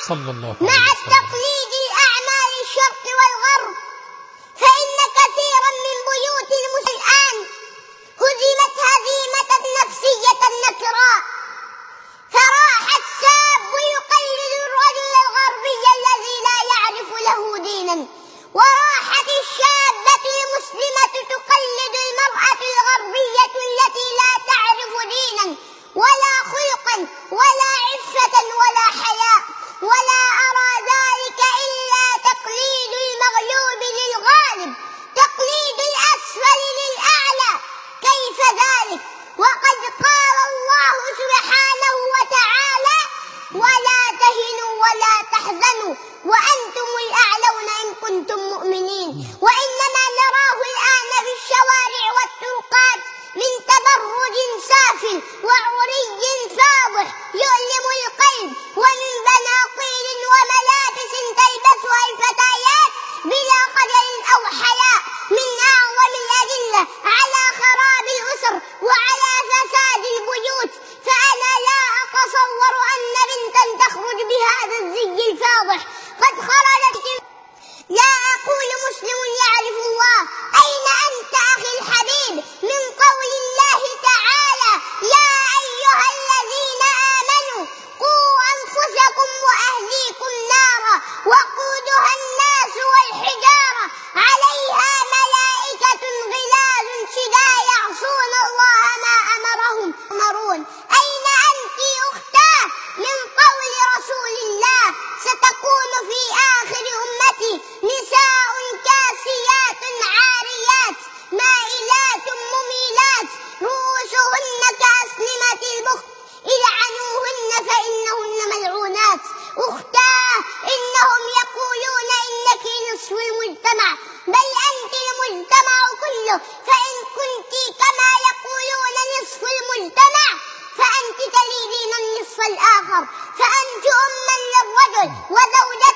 صلى الله عليه مع وسلم. التقليد الأعمال الشرق والغرب، فإن كثيرا من بيوت المسلمين الآن هزمت هزيمة نفسية نكراء، فراح الشاب يقلد الرجل الغربي الذي لا يعرف له دينا، وراحت الشابة المسلمة تقلد المرأة الغربية التي لا تعرف دينا ولا خلقا ولا عفة ولا حياء، ولا أرى ذلك إلا تقليد المغلوب للغالب، تقليد الأسفل للأعلى. كيف ذلك وقد قال الله سبحانه وتعالى: ولا تهنوا ولا تحزنوا وأنتم الأعلون إن كنتم مؤمنين. وإنما نراه الآن في الشوارع والطرقات من تبرج سافل وعري فاضح يؤلم القلب، ومن بناطيل وملابس تلبسها الفتيات بلا خجل أو حياء، من أعظم الأدلة على خراب الأسر وعلى فساد البيوت. فأنا لا أتصور أن بنتا تخرج بهذا الزي الفاضح قد خرجت. لا أقول مسلم يعرف الله، أين أنت أخي الحبيب من قول الله تعالى: يا أيها الذين آمنوا قوا أنفسكم وأهليكم نارا وقودها الناس والحجارة عليها ملائكة غلاظ شداد يعصون الله ما أمرهم يأمرون. أين أنت أختاه من قول رسول الله: ستكون في آخر أمتي نساء كاسيات عاريات مائلات مميلات رؤوسهن كأسنمة البخت العنوهن فإنهن ملعونات. أختاه، إنهم يقولون إنك نصف المجتمع، بل أنت المجتمع كله، فإن كنت كما يقولون نصف المجتمع فأنت تليدين النصف الآخر، فأنت أما للرجل وزوجة